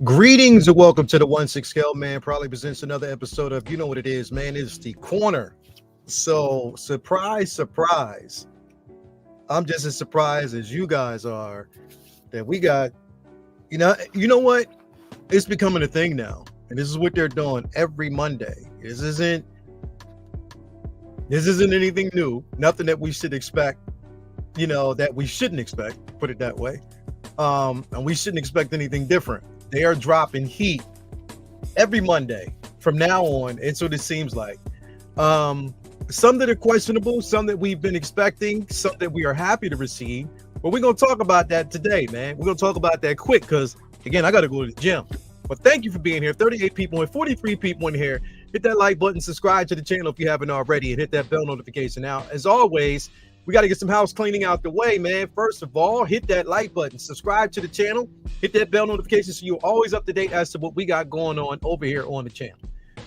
Greetings and welcome to the 1-6 Scale Man. Probably presents another episode of you know what it is, man. It's the corner. So surprise, surprise. I'm just as surprised as you guys are that we got, you know what? It's becoming a thing now. And this is what they're doing every Monday. This isn't anything new, nothing that we should expect, that we shouldn't expect, put it that way. And we shouldn't expect anything different. They are dropping heat every Monday from now on. And so this seems like some that are questionable, some that we've been expecting, some that we are happy to receive. But we're going to talk about that today, man. We're going to talk about that quick because, again, I got to go to the gym. But thank you for being here. 38 people and 43 people in here. Hit that like button, subscribe to the channel if you haven't already, and hit that bell notification. Now, as always, we got to get some house cleaning out the way, man. First of all, hit that like button, subscribe to the channel, hit that bell notification so you're always up to date as to what we got going on over here on the channel.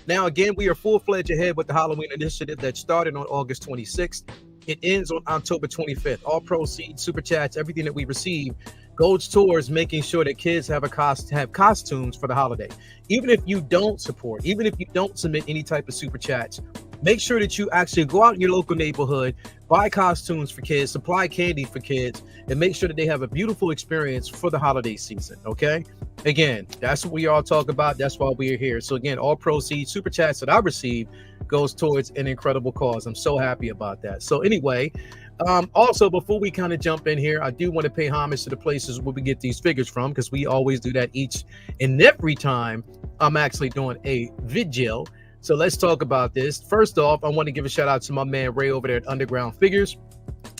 Now, again, we are full-fledged ahead with the Halloween initiative that started on August 26th. It ends on October 25th. All proceeds, super chats, everything that we receive goes towards making sure that kids have costumes for the holiday. Even if you don't support, even if you don't submit any type of super chats, make sure that you actually go out in your local neighborhood, buy costumes for kids, supply candy for kids, and make sure that they have a beautiful experience for the holiday season, okay? Again, that's what we all talk about. That's why we're here. So again, all proceeds, super chats that I receive goes towards an incredible cause. I'm so happy about that. So anyway, also, before we kind of jump in here, I do want to pay homage to the places where we get these figures from, because we always do that each and every time I'm actually doing a video. So let's talk about this. First off, I want to give a shout out to my man Ray over there at Underground Figures.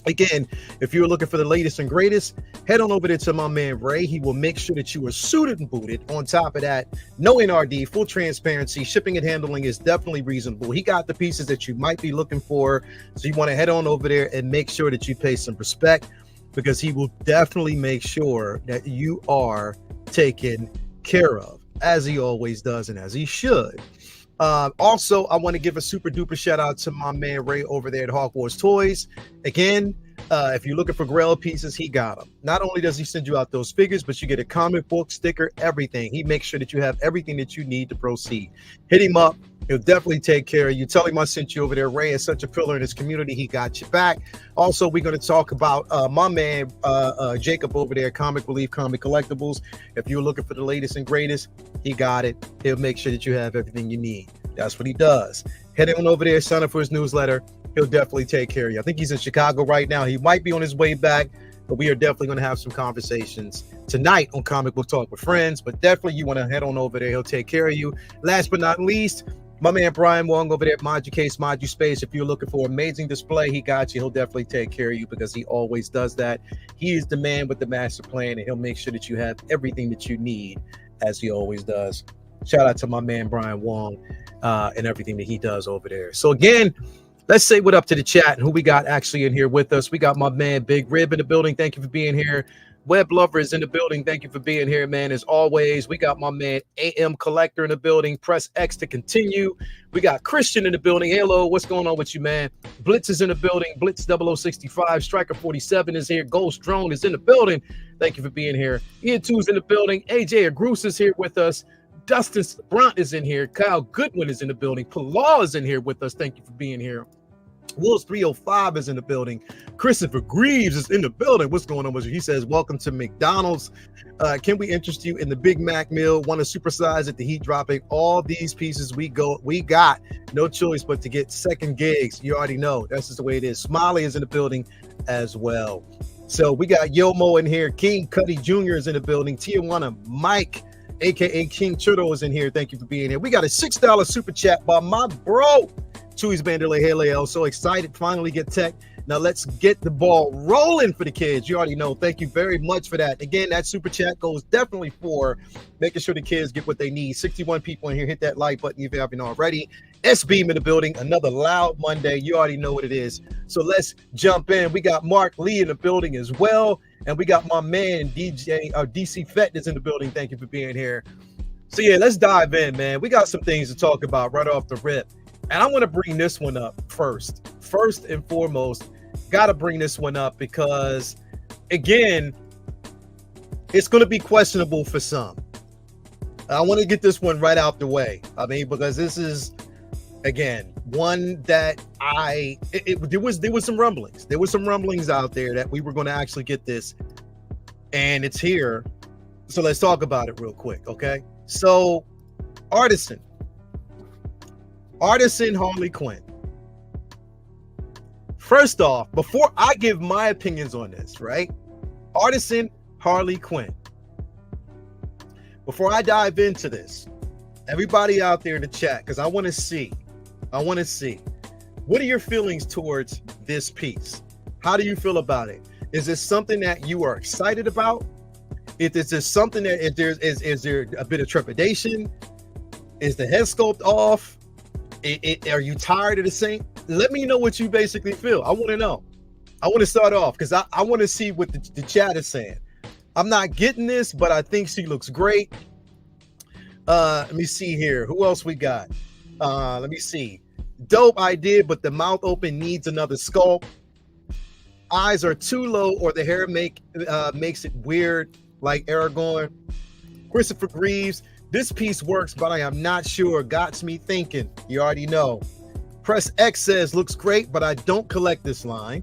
Again, if you're looking for the latest and greatest, head on over there to my man Ray. He will make sure that you are suited and booted. On top of that, no NRD, full transparency, shipping and handling is definitely reasonable. He got the pieces that you might be looking for. So you want to head on over there and make sure that you pay some respect, because he will definitely make sure that you are taken care of, as he always does and as he should. Also, I want to give a super duper shout out to my man Ray over there at Hogwarts Toys. Again, if you're looking for Grail pieces, he got them. Not only does he send you out those figures, but you get a comic book, sticker, everything. He makes sure that you have everything that you need to proceed. Hit him up. He'll definitely take care of you. Tell him I sent you over there. Ray is such a pillar in his community. He got you back. Also, we're going to talk about my man Jacob over there, Comic Relief, Comic Collectibles. If you're looking for the latest and greatest, he got it. He'll make sure that you have everything you need. That's what he does. Head on over there, sign up for his newsletter. He'll definitely take care of you. I think he's in Chicago right now. He might be on his way back, but we are definitely going to have some conversations tonight on Comic Book Talk with Friends. But definitely you want to head on over there. He'll take care of you. Last but not least, my man Brian Wong over there at Mod Your Case, Mod Your Space. If you're looking for amazing display, he got you. He'll definitely take care of you, because he always does that. He is the man with the master plan, and he'll make sure that you have everything that you need, as he always does. Shout out to my man Brian Wong and everything that he does over there. So again, let's say what up to the chat and who we got actually in here with us. We got my man Big Rib in the building. Thank you for being here. Web Lover is in the building. Thank you for being here, man. As always, we got my man AM Collector in the building. Press X to continue. We got Christian in the building. Hello, what's going on with you, man? Blitz is in the building. Blitz 0065. Striker 47 is here. Ghost Drone is in the building. Thank you for being here. Ian 2's in the building. AJ Agrus is here with us. Dustin Brunt is in here. Kyle Goodwin is in the building. Pilar is in here with us. Thank you for being here. Wolves 305 is in the building. Christopher Greaves is in the building. What's going on with you? He says, welcome to McDonald's. Can we interest you in the Big Mac meal? Want to supersize it, the heat dropping? All these pieces we got no choice but to get second gigs. You already know. That's just the way it is. Smiley is in the building as well. So we got Yomo in here. King Cuddy Jr. is in the building. Tijuana Mike, aka King Churro, is in here. Thank you for being here. We got a $6 super chat by my bro Chewy's Vanderlei Haleo. So excited, finally get tech. Now let's get the ball rolling for the kids. You already know. Thank you very much for that. Again, that super chat goes definitely for making sure the kids get what they need. 61 people in here. Hit that like button if you haven't already. S-Beam in the building. Another loud Monday. You already know what it is. So let's jump in. We got Mark Lee in the building as well. And we got my man DC Fett is in the building. Thank you for being here. So yeah, let's dive in, man. We got some things to talk about right off the rip. And I want to bring this one up first. First and foremost, got to bring this one up because, again, it's going to be questionable for some. I want to get this one right out the way. I mean, because this is, again, one that there was some rumblings. There was some rumblings out there that we were going to actually get this, and it's here. So let's talk about it real quick, okay? So, Artisan Harley Quinn. First off, before I give my opinions on this, right? Artisan Harley Quinn. Before I dive into this, everybody out there in the chat, because I want to see, what are your feelings towards this piece? How do you feel about it? Is this something that you are excited about? Is this something that, is there a bit of trepidation? Is the head sculpt off? Are you tired of the same? Let me know what you basically feel. I want to know. I want to start off because I want to see what the chat is saying. I'm not getting this, but I think she looks great. Let me see here. Who else we got? Let me see. Dope idea, but the mouth open needs another sculpt. Eyes are too low, or the hair makes it weird, like Aragorn. Christopher Greaves. This piece works, but I am not sure. Got me thinking. You already know. Press X says looks great, but I don't collect this line.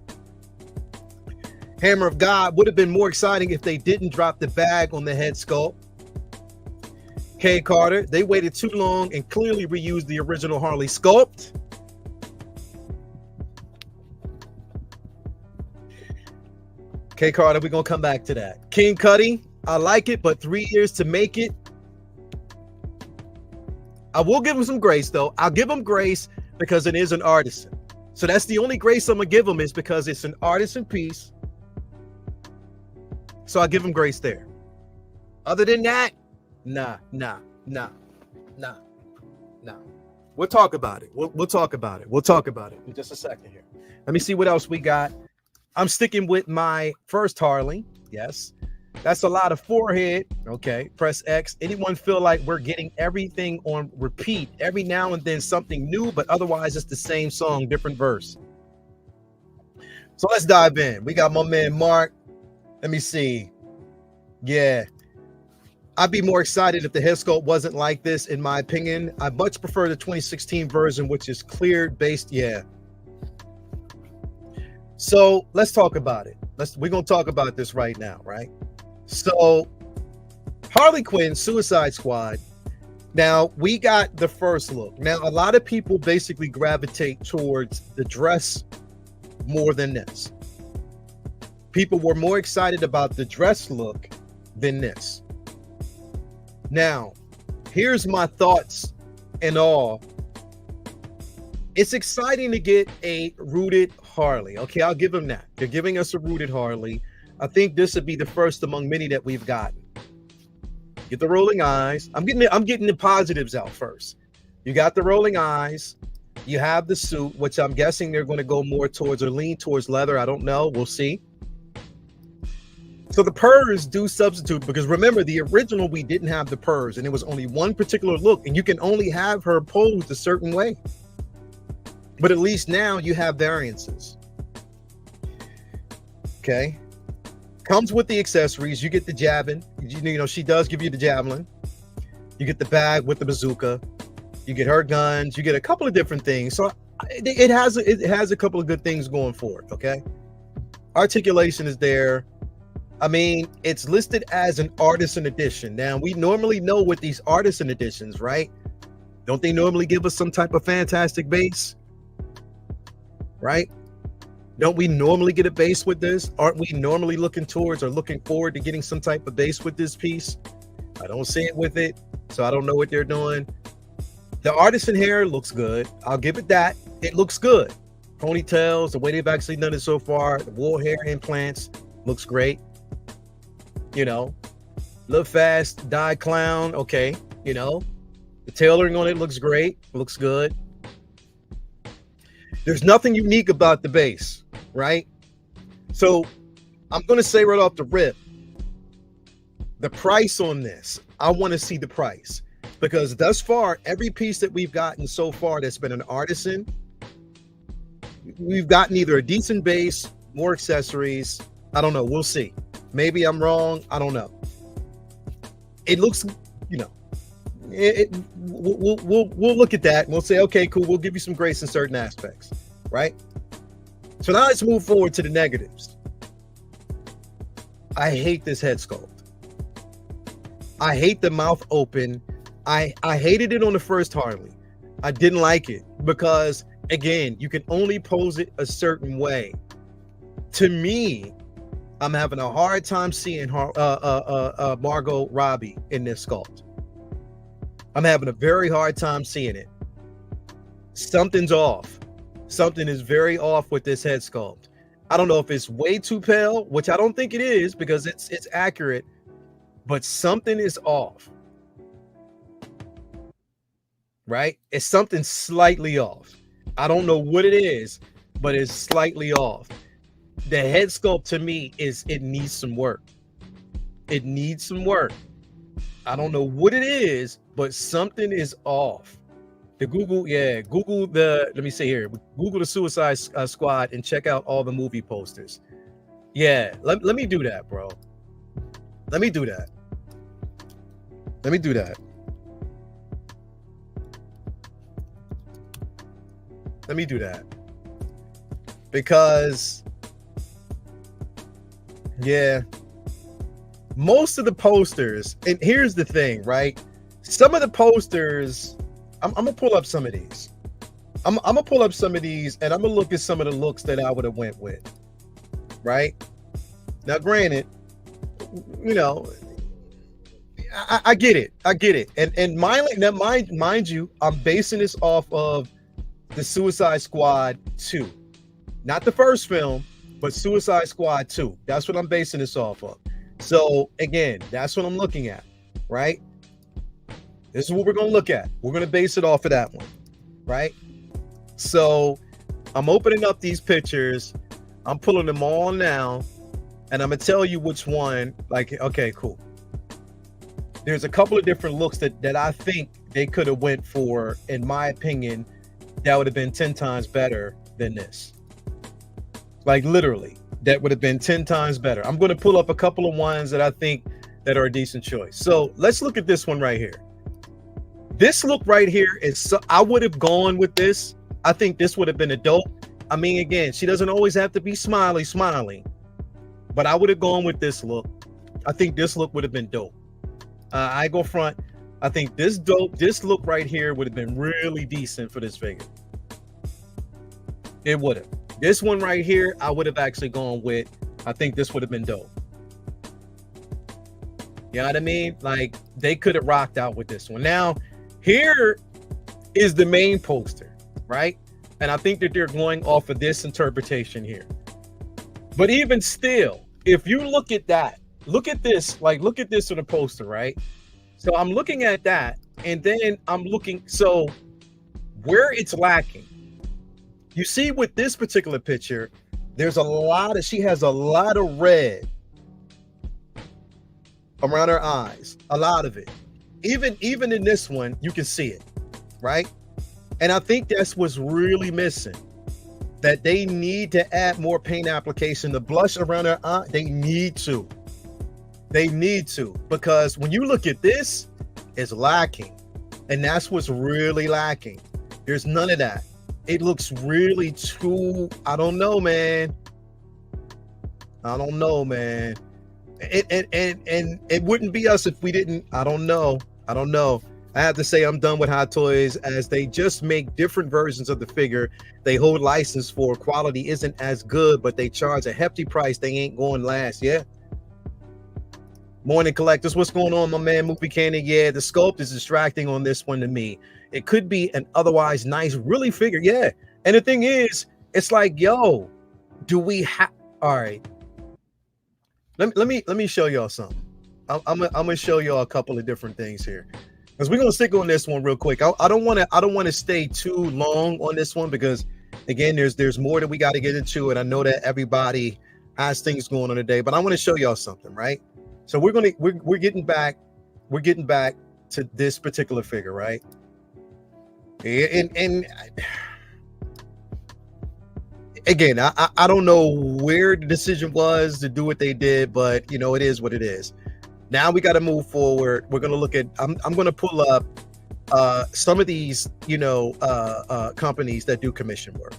Hammer of God would have been more exciting if they didn't drop the bag on the head sculpt. K Carter, they waited too long and clearly reused the original Harley sculpt. K Carter, we're gonna come back to that. King Cuddy, I like it, but 3 years to make it. I will give him some grace, though. I'll give him grace because it is an artisan. So that's the only grace I'm gonna give him, is because it's an artisan piece. So I'll give him grace there. Other than that, nah. We'll talk about it. We'll talk about it. We'll talk about it in just a second here. Let me see what else we got. I'm sticking with my first Harley. Yes. That's a lot of forehead. Okay. Press X. Anyone feel like we're getting everything on repeat? Every now and then something new, but otherwise it's the same song, different verse. So let's dive in. We got my man Mark. Let me see. Yeah. I'd be more excited if the head sculpt wasn't like this, in my opinion. I much prefer the 2016 version, which is cleared based. Yeah. So let's talk about it. We're going to talk about this right now, right? So Harley Quinn, Suicide Squad. Now we got the first look. Now a lot of people basically gravitate towards the dress more than this. People were more excited about the dress look than this. Now, here's my thoughts and all. It's exciting to get a rooted Harley. Okay, I'll give them that. They're giving us a rooted Harley. I think this would be the first among many that we've gotten. Get the rolling eyes. I'm getting the positives out first. You got the rolling eyes. You have the suit, which I'm guessing they're going to go more towards or lean towards leather. I don't know. We'll see. So the purrs do substitute, because remember, the original, we didn't have the purrs, and it was only one particular look, and you can only have her posed a certain way. But at least now you have variances. Okay. Comes with the accessories. You get the javelin. You know, she does give you the javelin. You get the bag with the bazooka. You get her guns. You get a couple of different things. So it has a couple of good things going for it. Okay. Articulation is there. I mean, it's listed as an artisan edition. Now, we normally know with these artisan editions, right? Don't they normally give us some type of fantastic base? Right? Don't we normally get a base with this? Aren't we normally looking towards or looking forward to getting some type of base with this piece? I don't see it with it, so I don't know what they're doing. The artisan hair looks good. I'll give it that. It looks good. Ponytails, the way they've actually done it so far, the wool hair implants looks great. You know, look fast, dye clown. Okay. You know, the tailoring on it looks great. Looks good. There's nothing unique about the base, right? So I'm going to say right off the rip, the price on this, I want to see the price, because thus far, every piece that we've gotten so far that's been an artisan, we've gotten either a decent base, more accessories. I don't know. We'll see. Maybe I'm wrong. I don't know. It looks, you know, We'll look at that and we'll say, okay, cool, we'll give you some grace in certain aspects, right? So now let's move forward to the negatives. I hate this head sculpt. I hate the mouth open. I hated it on the first Harley. I didn't like it because, again, you can only pose it a certain way. To me, I'm having a hard time seeing Margot Robbie in this sculpt. I'm having a very hard time seeing it. Something's off. Something is very off with this head sculpt. I don't know if it's way too pale, which I don't think it is because it's accurate, but something is off. Right? It's something slightly off. I don't know what it is, but it's slightly off. The head sculpt to me it needs some work. It needs some work. I don't know what it is, but something is off. Google let me see here. Google the Suicide Squad and check out all the movie posters. Yeah, let me do that, bro. Let me do that. Let me do that. Let me do that. Because, yeah, most of the posters, and here's the thing, right? Some of the posters, I'm gonna pull up some of these. I'm gonna pull up some of these and I'm gonna look at some of the looks that I would have went with, right? Now, granted, you know, I get it. I get it. And mind you, I'm basing this off of the Suicide Squad 2. Not the first film, but Suicide Squad 2. That's what I'm basing this off of. So again, that's what I'm looking at, right? This is what we're going to look at. We're going to base it off of that one, right? So I'm opening up these pictures. I'm pulling them all now, and I'm going to tell you which one. Like, okay, cool. There's a couple of different looks that I think they could have went for, in my opinion, that would have been 10 times better than this. Like, literally, that would have been 10 times better. I'm going to pull up a couple of ones that I think that are a decent choice. So let's look at this one right here. This look right here is, I would have gone with this. I think this would have been a dope. I mean, again, she doesn't always have to be smiling, but I would have gone with this look. I think this look would have been dope. I go front. I think this look right here would have been really decent for this figure. It would have. This one right here, I would have actually gone with. I think this would have been dope. You know what I mean? Like, they could have rocked out with this one. Now, here is the main poster, right? And I think that they're going off of this interpretation here. But even still, if you look at that, look at this, like, look at this on the poster, right? So I'm looking at that, and then I'm looking, so where it's lacking, you see with this particular picture, there's she has a lot of red around her eyes, a lot of it. Even in this one, you can see it, right? And I think that's what's really missing, that they need to add more paint application. The blush around her eye, they need to, because when you look at this, it's lacking. And that's what's really lacking. There's none of that. It looks really too, I don't know, man. And it wouldn't be us if we didn't. I don't know. I have to say I'm done with Hot Toys, as they just make different versions of the figure they hold license for. Quality isn't as good, but they charge a hefty price. They ain't going last. Yeah. Morning Collectors, what's going on, my man? Movie Candy. Yeah, the sculpt is distracting on this one to me. It could be an otherwise nice, really figure. Yeah. And the thing is, it's like, yo, do we have, all right. Let me show y'all something. I'm gonna show y'all a couple of different things here, because we're gonna stick on this one real quick. I don't want to stay too long on this one, because again, there's more that we got to get into, and I know that everybody has things going on today, but I want to show y'all something, right? So we're getting back to this particular figure, right? And again, I don't know where the decision was to do what they did, but you know, it is what it is. Now we got to move forward. We're going to look at, I'm going to pull up some of these, companies that do commission work.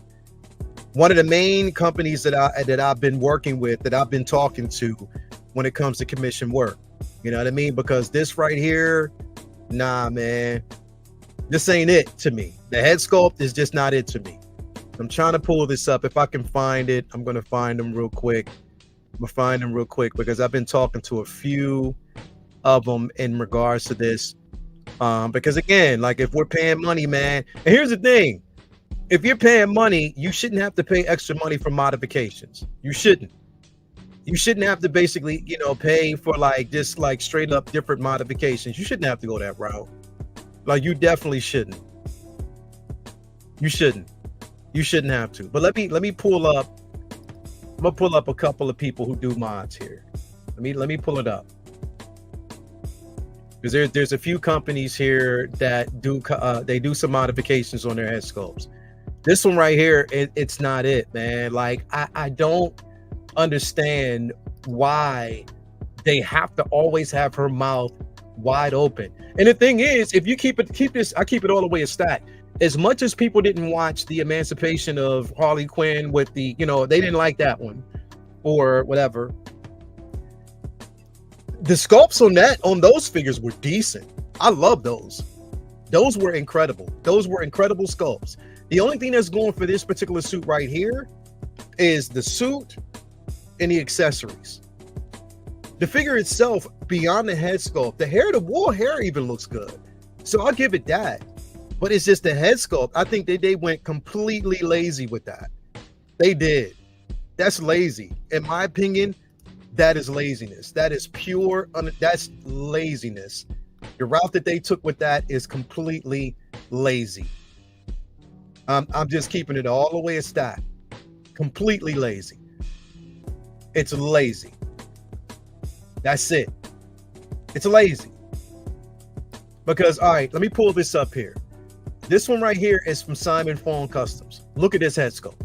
One of the main companies that I've been working with, that I've been talking to when it comes to commission work. You know what I mean? Because this right here, nah, man, this ain't it to me. The head sculpt is just not it to me. I'm trying to pull this up. If I can find it, I'm going to find them real quick. I'm going to find them real quick because I've been talking to a few of them in regards to this. Because again, like if we're paying money, man, and here's the thing. If you're paying money, you shouldn't have to pay extra money for modifications. You shouldn't. You shouldn't have to basically, pay for like just like straight up different modifications. You shouldn't have to go that route. Like you definitely shouldn't. You shouldn't. You shouldn't have to. But let me pull up. I'm gonna pull up a couple of people who do mods here. Let me pull it up. Because there's a few companies here that do they do some modifications on their head sculpts. This one right here, it's not it, man. Like I don't understand why they have to always have her mouth wide open. And the thing is, if you keep this, I keep it all the way a stack. As much as people didn't watch the Emancipation of Harley Quinn with the, they didn't like that one or whatever. The sculpts on those figures were decent. I love those. Those were incredible. Those were incredible sculpts. The only thing that's going for this particular suit right here is the suit and the accessories. The figure itself, beyond the head sculpt, the wool hair even looks good. So I'll give it that. But it's just the head sculpt. I think they went completely lazy with that. They did. That's lazy. In my opinion, that is laziness. That is pure, that's laziness. The route that they took with that is completely lazy. I'm just keeping it all the way a stack. Completely lazy. It's lazy. That's it. It's lazy. Because, all right, let me pull this up here. This one right here is from Simon Fong Customs. Look at this head sculpt.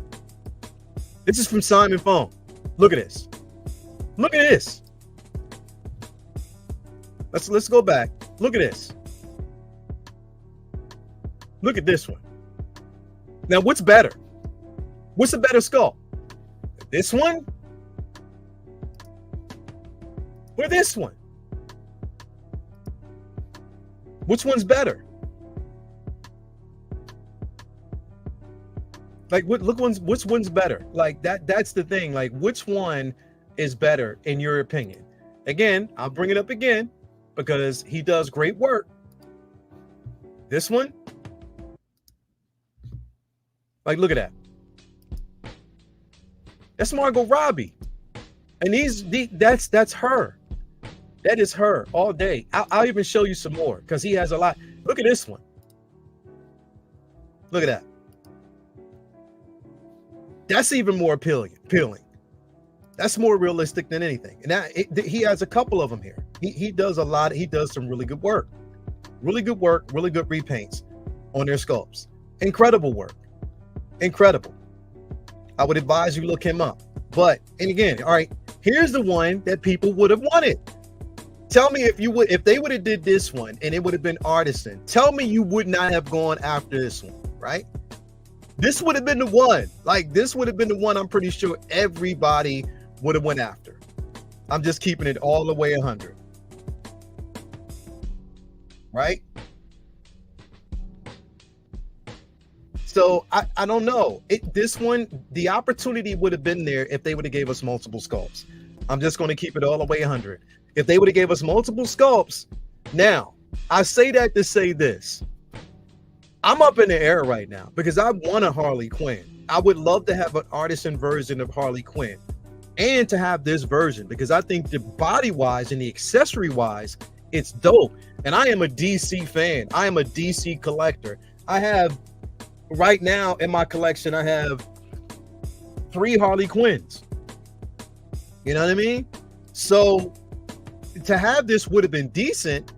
This is from Simon Fong. Look at this. Look at this. Let's go back. Look at this. Look at this one. Now, what's better? What's a better sculpt? This one? Or this one? Which one's better? Like, which one's better? Like that's the thing. Like, which one is better in your opinion? Again, I'll bring it up again because he does great work. This one, like, look at that. That's Margot Robbie, and that's her. That is her all day. I'll even show you some more because he has a lot. Look at this one. Look at that. That's even more appealing. That's more realistic than anything. And he has a couple of them here. He does a lot. He does some really good work. Really good work. Really good repaints on their sculpts. Incredible work. Incredible. I would advise you look him up. And again, all right, here's the one that people would have wanted. Tell me if they would have did this one and it would have been artisan. Tell me you would not have gone after this one, right? This would have been the one. Like, this would have been the one I'm pretty sure everybody would have went after. I'm just keeping it all the way 100. Right? So I don't know. This one, the opportunity would have been there if they would have gave us multiple sculpts. I'm just going to keep it all the way 100. If they would have gave us multiple sculpts. Now, I say that to say this. I'm up in the air right now because I want a Harley Quinn. I would love to have an artisan version of Harley Quinn and to have this version because I think the body wise and the accessory wise, it's dope. And I am a DC fan. I am a DC collector. I have right now in my collection, I have 3 Harley Quinns. You know what I mean? So to have this would have been decent,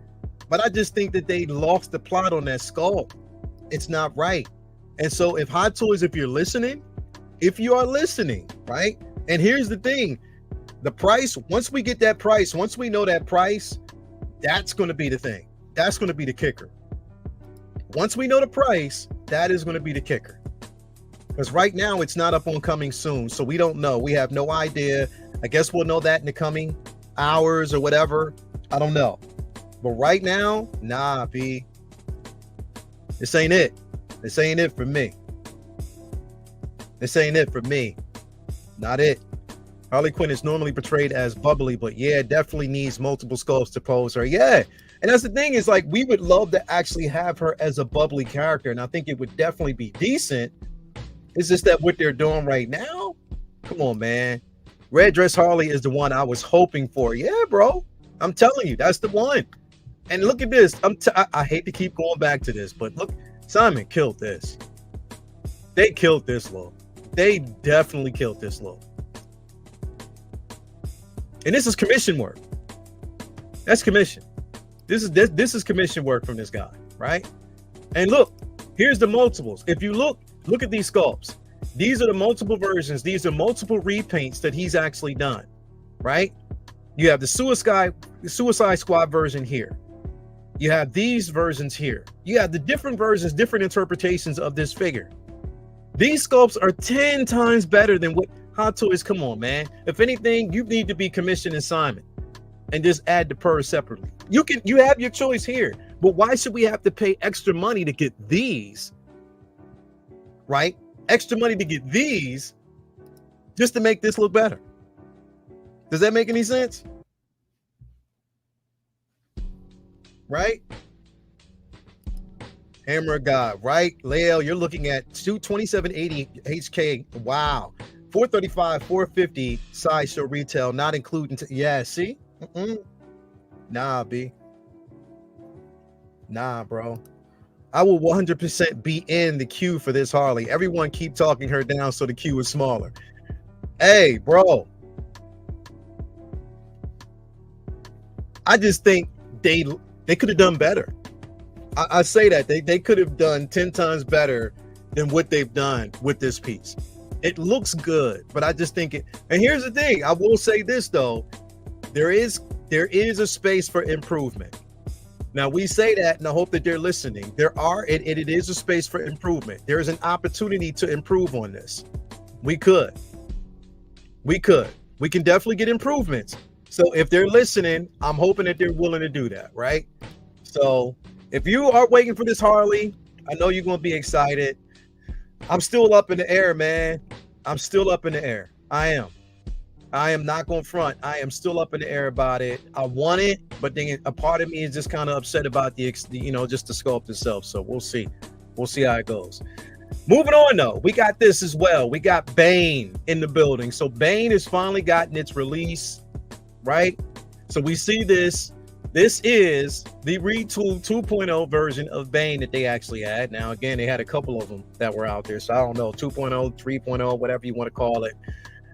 but I just think that they lost the plot on that skull. It's not right. And so if Hot Toys, if you are listening, right? And here's the thing, The price, once we get that price, once we know that price, that's going to be the thing. That's going to be the kicker. Once we know the price, that is going to be the kicker. Because right now it's not up on coming soon. So we don't know. We have no idea. I guess we'll know that in the coming hours or whatever. I don't know. But right now, nah, B. This ain't it. This ain't it for me. This ain't it for me. Not it. Harley Quinn is normally portrayed as bubbly, but yeah, definitely needs multiple sculpts to pose her. Yeah. And that's the thing, is like, we would love to actually have her as a bubbly character. And I think it would definitely be decent. It's just that what they're doing right now, come on, man. Red Dress Harley is the one I was hoping for. Yeah, bro. I'm telling you, that's the one. And look at this. I hate to keep going back to this, but look, Simon killed this. They killed this look. They definitely killed this look. And this is commission work. That's commission. This is commission work from this guy, right? And look, here's the multiples. If you look at these sculpts. These are the multiple versions. These are multiple repaints that he's actually done, right? You have the Suicide Squad version here. You have these versions here. You have the different versions, different interpretations of this figure. These sculpts are 10 times better than what Hot Toys. Come on, man. If anything, you need to be commissioning Simon and just add the purrs separately. You have your choice here, but why should we have to pay extra money to get these, right? Extra money to get these just to make this look better. Does that make any sense? Right? Hammer God, right? Lael, you're looking at 2780 HK. Wow. 435, 450 sideshow retail, not including. Yeah, see? Nah, B. Nah, bro. I will 100% be in the queue for this Harley. Everyone keep talking her down so the queue is smaller. Hey, bro. I just think they could have done better. I say that they could have done 10 times better than what they've done with this piece. It looks good, but I just think it. And here's the thing. I will say this though. There is a space for improvement. Now we say that and I hope that they're listening. It is a space for improvement. There is an opportunity to improve on this. We can definitely get improvements. So if they're listening, I'm hoping that they're willing to do that, right? So if you are waiting for this Harley, I know you're going to be excited. I'm still up in the air, man. I'm still up in the air. I am not going to front. I am still up in the air about it. I want it, but then a part of me is just kind of upset about just the sculpt itself. So we'll see. We'll see how it goes. Moving on, though, we got this as well. We got Bane in the building. So Bane has finally gotten its release, right? So we see this. This is the retooled 2.0 version of Bane that they actually had. Now, again, they had a couple of them that were out there. So I don't know, 2.0, 3.0, whatever you want to call it.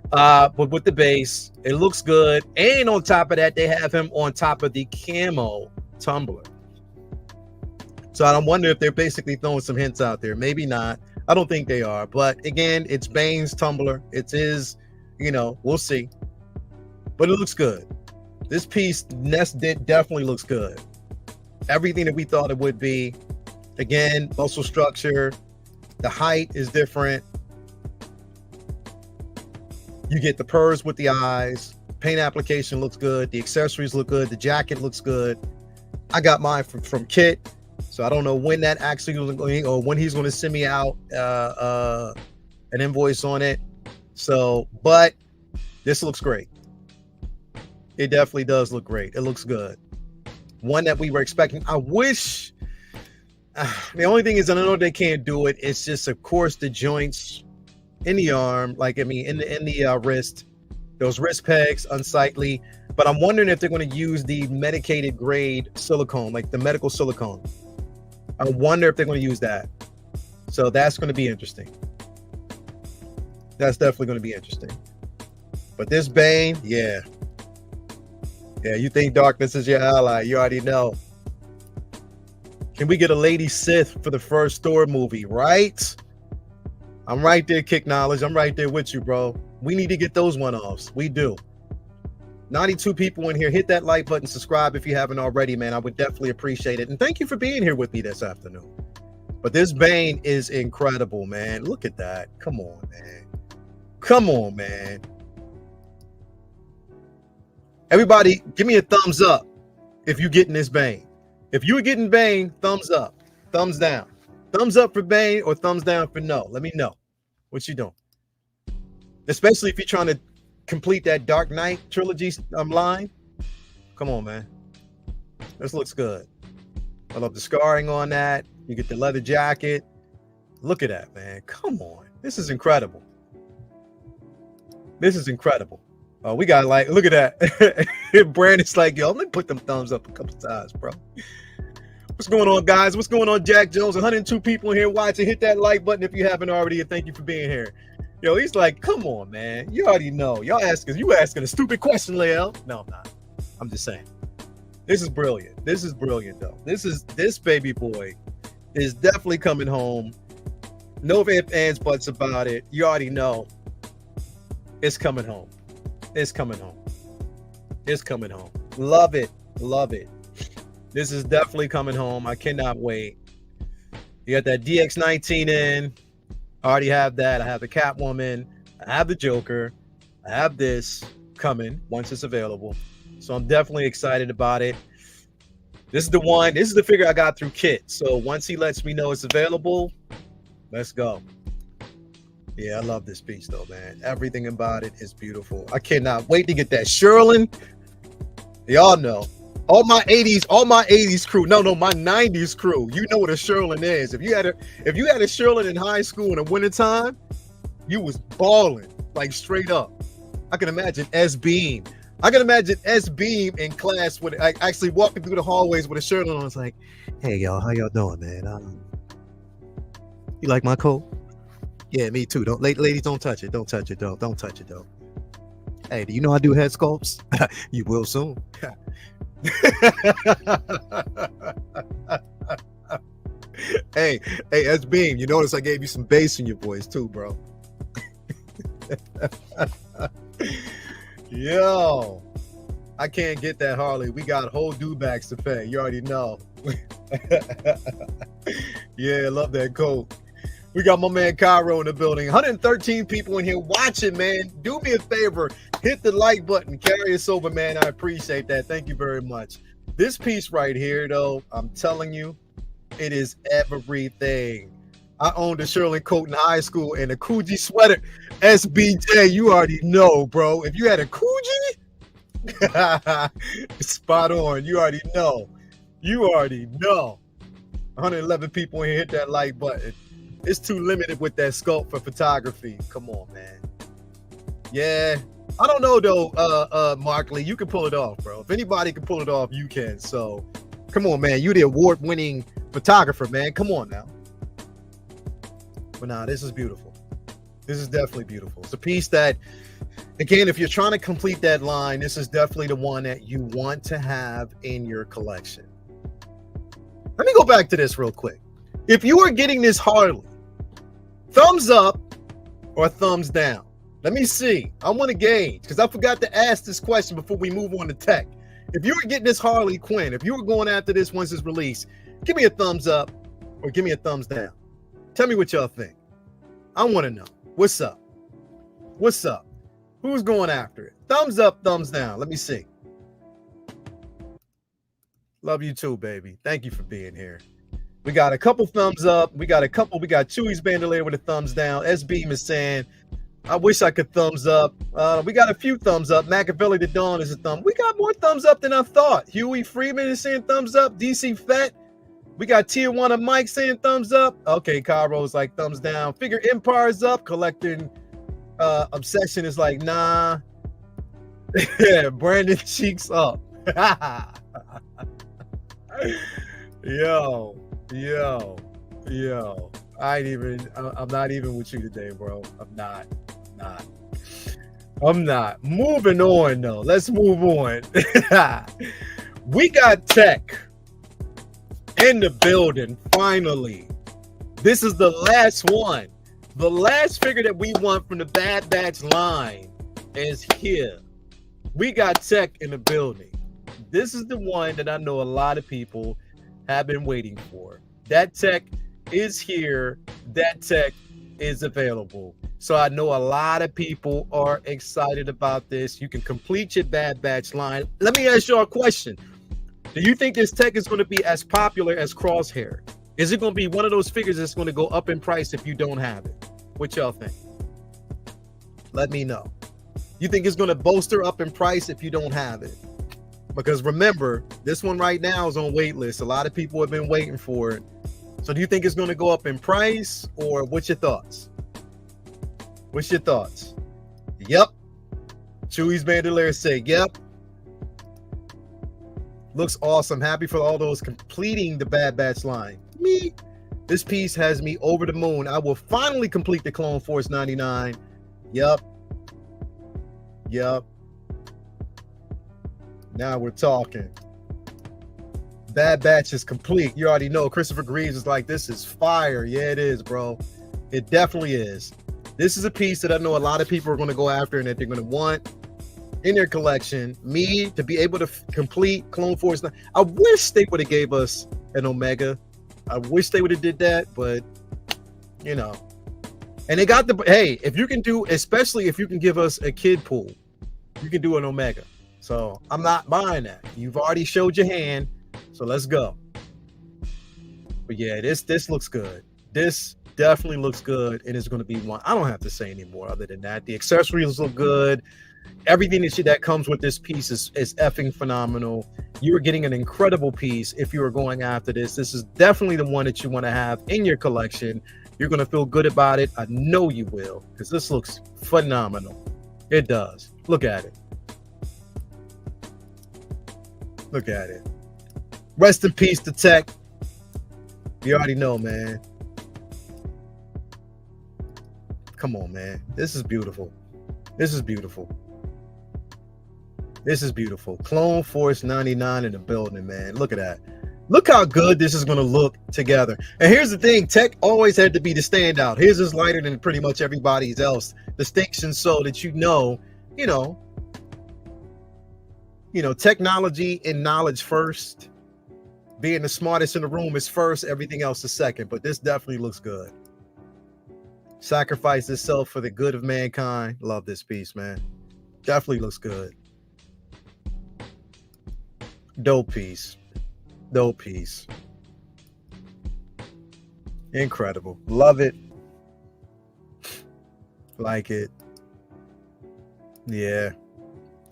But with the base, it looks good. And on top of that, they have him on top of the camo tumbler. So I wonder if they're basically throwing some hints out there. Maybe not. I don't think they are. But again, it's Bane's tumbler. It is, we'll see. But it looks good. This piece definitely looks good. Everything that we thought it would be. Again, muscle structure. The height is different. You get the purrs with the eyes. Paint application looks good. The accessories look good. The jacket looks good. I got mine from Kit. So I don't know when that actually was going, or when he's going to send me out an invoice on it. So, but this looks great. It definitely does look great. It looks good. One that we were expecting. I wish. The only thing is, I know they can't do it. It's just, of course, the joints in the arm, in the wrist, those wrist pegs, unsightly. But I'm wondering if they're going to use the medicated grade silicone, like the medical silicone. I wonder if they're going to use that. So that's going to be interesting. That's definitely going to be interesting. But this Bane, yeah. Yeah, you think darkness is your ally. You already know. Can we get a Lady Sith for the first Thor movie, right? I'm right there, Kick Knowledge. I'm right there with you, bro. We need to get those one-offs. We do. 92 people in here. Hit that like button, subscribe if you haven't already, man. I would definitely appreciate it. And thank you for being here with me this afternoon. But this Bane is incredible, man. Look at that. Come on, man. Come on, man. Everybody, give me a thumbs up if you're getting this Bane. If you're getting Bane, thumbs up, thumbs down. Thumbs up for Bane or thumbs down for no. Let me know what you doing. Especially if you're trying to complete that Dark Knight trilogy line. Come on, man. This looks good. I love the scarring on that. You get the leather jacket. Look at that, man. Come on. This is incredible. This is incredible. Oh, we got like, look at that. Brandon's like, yo, let me put them thumbs up a couple times, bro. What's going on, guys? What's going on, Jack Jones? 102 people in here watching. Hit that like button if you haven't already. And thank you for being here. Yo, he's like, come on, man. You already know. You asking a stupid question, Leo. No, I'm not. I'm just saying. This is brilliant. This is brilliant, though. This baby boy is definitely coming home. No ifs, ands, buts about it. You already know. It's coming home. It's coming home. It's coming home. Love it. Love it. This is definitely coming home. I cannot wait. You got that DX19 in. I already have that. I have the Catwoman. I have the Joker. I have this coming once it's available. So I'm definitely excited about it. This is the one. This is the figure I got through Kit. So once he lets me know it's available, let's go. Yeah, I love this piece though, man. Everything about it is beautiful. I cannot wait to get that Sherlin. Y'all know. All my 80s crew. No, my 90s crew. You know what a Sherlin is. If you had a Sherlin in high school in the wintertime, you was balling, like straight up. I can imagine S-Beam. I can imagine S-Beam in class with like actually walking through the hallways with a Sherlin on. It's like, hey y'all, how y'all doing, man? You like my coat? Yeah, me too. Ladies, don't touch it. Don't touch it, though. Don't touch it, though. Hey, do you know I do head sculpts? You will soon. hey, S-Beam, you notice I gave you some bass in your voice too, bro. Yo, I can't get that Harley. We got whole dewbacks to pay. You already know. Yeah, love that coat. We got my man Cairo in the building. 113 people in here watching, man. Do me a favor. Hit the like button. Carry us over, man. I appreciate that. Thank you very much. This piece right here, though, I'm telling you, it is everything. I owned a Sherlin coat in high school and a Coogee sweater. SBJ, you already know, bro. If you had a Coogee, spot on. You already know. You already know. 111 people in here. Hit that like button. It's too limited with that sculpt for photography. Come on, man. Yeah. I don't know, though, Markley. You can pull it off, bro. If anybody can pull it off, you can. So, come on, man. You're the award-winning photographer, man. Come on now. But nah, this is beautiful. This is definitely beautiful. It's a piece that, again, if you're trying to complete that line, this is definitely the one that you want to have in your collection. Let me go back to this real quick. If you are getting this Harley, thumbs up or thumbs down? Let me see. I want to gauge because I forgot to ask this question before we move on to tech. If you were getting this Harley Quinn, if you were going after this once it's released, give me a thumbs up or give me a thumbs down. Tell me what y'all think. I want to know. What's up? What's up? Who's going after it? Thumbs up, thumbs down. Let me see. Love you too, baby. Thank you for being here. We got a couple thumbs up. We got Chewy's Bandolier with a thumbs down. S-Beam is saying, I wish I could thumbs up. We got a few thumbs up. Machiavelli the Dawn is a thumb. We got more thumbs up than I thought. Huey Freeman is saying thumbs up. DC Fett. We got Tier 1 of Mike saying thumbs up. Okay, Cairo's like thumbs down. Figure Empire is up. Collecting Obsession is like, nah. Brandon Cheeks up. Yo. I'm not even with you today, bro. I'm not. Moving on, though. Let's move on. We got tech in the building, finally. This is the last one. The last figure that we want from the Bad Batch line is here. We got Tech in the building. This is the one that I know a lot of people have been waiting for. That Tech is here. That Tech is available. So I know a lot of people are excited about this. You can complete your Bad Batch line. Let me ask y'all a question. Do you think this Tech is going to be as popular as Crosshair? Is it going to be one of those figures that's going to go up in price if you don't have it? What y'all think? Let me know. You think it's going to bolster up in price if you don't have it? Because remember, this one right now is on wait list. A lot of people have been waiting for it. So do you think it's going to go up in price, or what's your thoughts? What's your thoughts? Yep. Chewy's Bandolier say, yep. Looks awesome. Happy for all those completing the Bad Batch line. Me. This piece has me over the moon. I will finally complete the Clone Force 99. Yep. Yep. Now we're talking. Bad Batch is complete. You already know Christopher Greaves is like, this is fire. Yeah, it is, bro. It definitely is. This is a piece that I know a lot of people are going to go after and that they're going to want in their collection. Me, to be able to complete Clone Force. I wish they would have gave us an Omega. I wish they would have did that, but you know. And they got the, hey, if you can do, especially if you can give us a kid pool, you can do an Omega. So I'm not buying that. You've already showed your hand, so let's go. But yeah, this looks good. This definitely looks good, and it's going to be one. I don't have to say anymore other than that. The accessories look good. Everything that comes with this piece is effing phenomenal. You are getting an incredible piece if you are going after this. This is definitely the one that you want to have in your collection. You're going to feel good about it. I know you will, because this looks phenomenal. It does. Look at it. Look at it. Rest in peace to Tech. You already know, man. Come on, man. This is beautiful. This is beautiful. This is beautiful. Clone Force 99 in the building, man. Look at that. Look how good this is going to look together. And here's the thing. Tech always had to be the standout. His is lighter than pretty much everybody's else. Distinction so that you know, technology and knowledge first. Being the smartest in the room is first. Everything else is second. But this definitely looks good. Sacrifice itself for the good of mankind. Love this piece, man. Definitely looks good. Dope piece. Dope piece. Incredible. Love it. Like it. Yeah.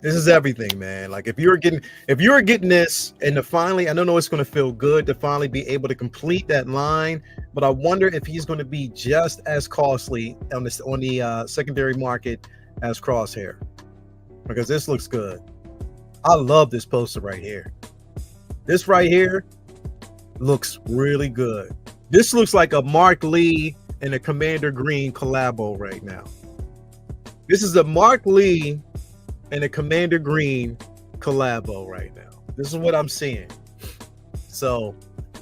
This is everything, man. Like if you're getting this and to finally, I don't know it's going to feel good to finally be able to complete that line, but I wonder if he's going to be just as costly on the secondary market as Crosshair, because this looks good. I love this poster right here. This right here looks really good. This looks like a Mark Lee and a Commander Green collabo right now. This is a Mark Lee and a Commander Green collabo right now. This is what I'm seeing. So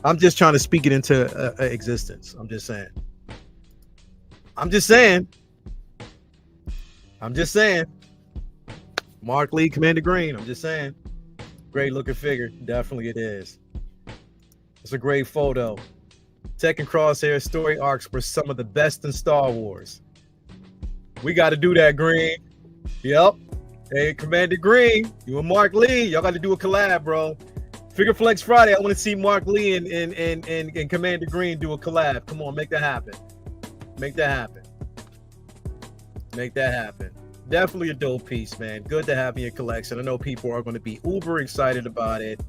I'm just trying to speak it into existence. I'm just saying. Mark Lee, Commander Green. I'm just saying. Great looking figure. Definitely it is. It's a great photo. Tech and Crosshair story arcs were some of the best in Star Wars. We got to do that, Green. Yep. Hey, Commander Green, you and Mark Lee, y'all got to do a collab, bro. Figure Flex Friday. I want to see Mark Lee and Commander Green do a collab. Come on, make that happen. Make that happen. Make that happen. Definitely a dope piece, man. Good to have in your collection. I know people are going to be uber excited about it,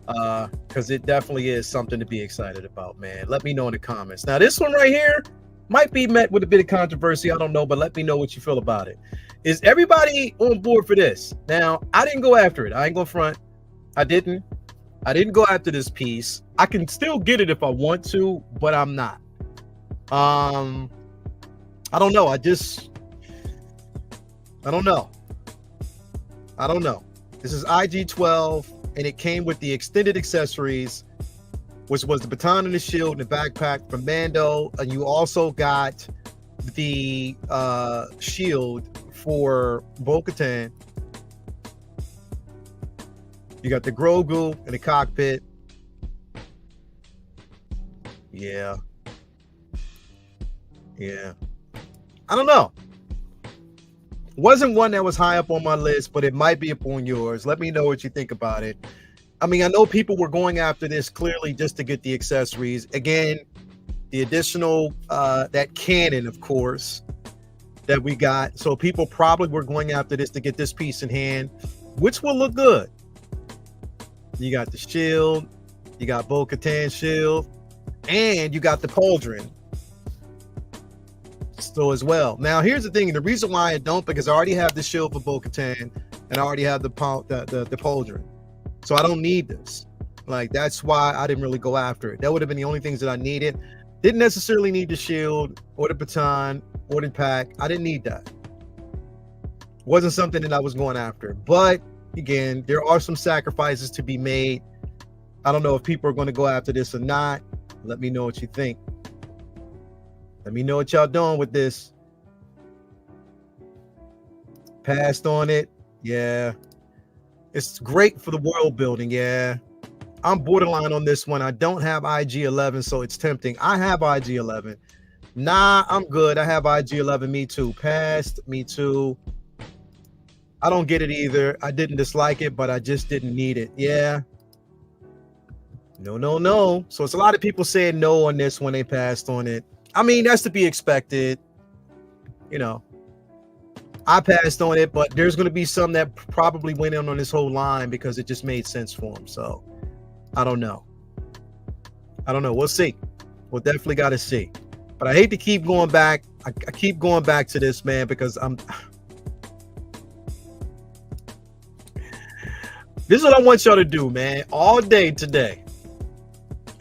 because it definitely is something to be excited about, man. Let me know in the comments. Now, this one right here might be met with a bit of controversy. I don't know, but let me know what you feel about it. Is everybody on board for this? Now, I didn't go after it. I ain't gonna front. I didn't go after this piece. I can still get it if I want to, but I'm not. I don't know. I don't know. This is IG-12, and it came with the extended accessories, which was the baton and the shield and the backpack from Mando, and you also got the shield for Bo-Katan, You got the Grogu in the cockpit. Yeah. Yeah. I don't know. Wasn't one that was high up on my list, but it might be up on yours. Let me know what you think about it. I mean, I know people were going after this clearly just to get the accessories. Again, the additional that cannon, of course, that we got. So people probably were going after this to get this piece in hand, which will look good. You got the shield, you got Bo-Katan's shield, and you got the pauldron still as well. Now, here's the thing. The reason why I don't, because I already have the shield for Bo-Katan, and I already have the pauldron. So I don't need this. Like, that's why I didn't really go after it. That would have been the only things that I needed. Didn't necessarily need the shield or the baton or the pack. I didn't need that. Wasn't something that I was going after. But again, there are some sacrifices to be made. I don't know if people are going to go after this or not. Let me know what you think. Let me know what y'all doing with this. Passed on it. Yeah. It's great for the world building. Yeah. I'm borderline on this one. I don't have IG-11, so it's tempting. I have IG-11. Nah, I'm good. I have IG-11. Me too. Passed. Me too. I don't get it either. I didn't dislike it, but I just didn't need it. Yeah. No, no, no. So it's a lot of people saying no on this when they passed on it. I mean, that's to be expected. You know, I passed on it, but there's going to be some that probably went in on this whole line because it just made sense for them. So I don't know. I don't know. We'll see. We'll definitely got to see. But I hate to keep going back. I keep going back to this, man, because this is what I want y'all to do, man. All day today.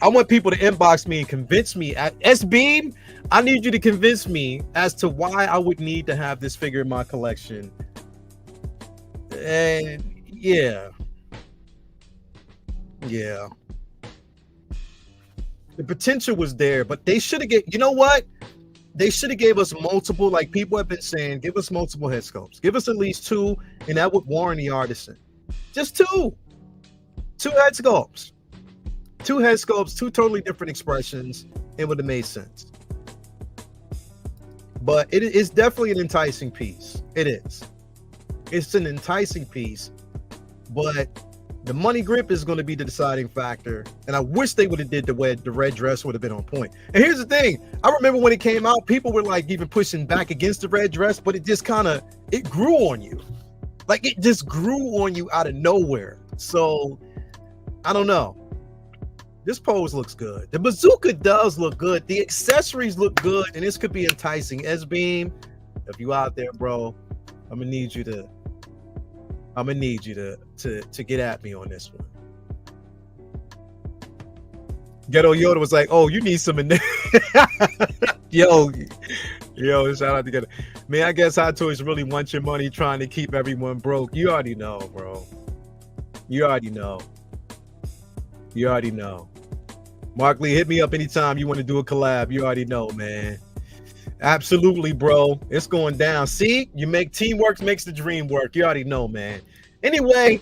I want people to inbox me and convince me. At S-Beam, I need you to convince me as to why I would need to have this figure in my collection. And yeah. Yeah. The potential was there, but they should have you know what? They should have gave us multiple, like people have been saying, give us multiple head sculpts. Give us at least two, and that would warrant the artisan. Just two. Two head sculpts. Two head sculpts, two totally different expressions. It would have made sense. But it is definitely an enticing piece. It is. It's an enticing piece. But the money grip is going to be the deciding factor. And I wish they would have did the red dress would have been on point. And here's the thing. I remember when it came out, people were like even pushing back against the red dress, but it just kind of, it grew on you. Like it just grew on you out of nowhere. So I don't know. This pose looks good. The bazooka does look good. The accessories look good, and this could be enticing. S-Beam, if you out there, bro, I'm gonna need you to get at me on this one. Ghetto Yoda was like, "Oh, you need some in there." yo, shout out to Ghetto. Man, I guess Hot Toys really want your money, trying to keep everyone broke. You already know, bro. You already know. You already know. Mark Lee, hit me up anytime you want to do a collab. You already know, man. Absolutely, bro. It's going down. See, you make teamwork makes the dream work. You already know, man. Anyway,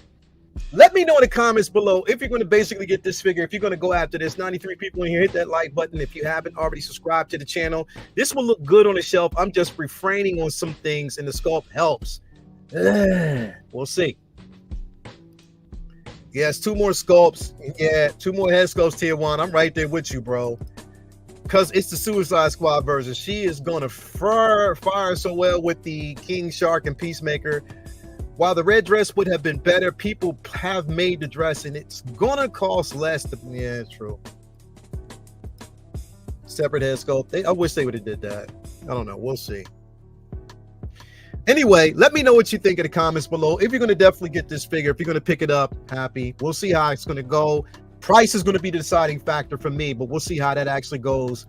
let me know in the comments below if you're going to basically get this figure. If you're going to go after this, 93 people in here, hit that like button. If you haven't already subscribed to the channel, this will look good on the shelf. I'm just refraining on some things, and the sculpt helps. We'll see. Yes, two more sculpts. Yeah, two more head sculpts, tier 1. I'm right there with you, bro. Because it's the Suicide Squad version. She is going to fire so well with the King Shark and Peacemaker. While the red dress would have been better, people have made the dress, and it's going to cost less. Yeah, true. Separate head sculpt. I wish they would have did that. I don't know. We'll see. Anyway, let me know what you think in the comments below. If you're going to definitely get this figure, if you're going to pick it up, happy. We'll see how it's going to go. Price is going to be the deciding factor for me, but we'll see how that actually goes.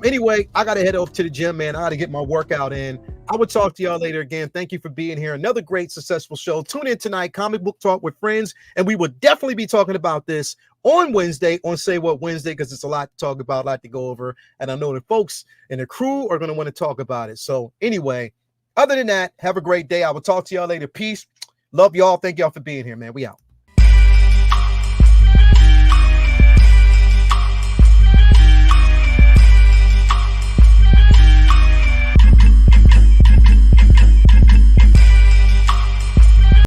Anyway, I got to head off to the gym, man. I got to get my workout in. I will talk to y'all later again. Thank you for being here. Another great, successful show. Tune in tonight, Comic Book Talk with Friends, and we will definitely be talking about this on Wednesday, on Say What Wednesday, because it's a lot to talk about, a lot to go over, and I know the folks and the crew are going to want to talk about it. So anyway, other than that, have a great day. I will talk to y'all later. Peace. Love y'all. Thank y'all for being here, man. We out.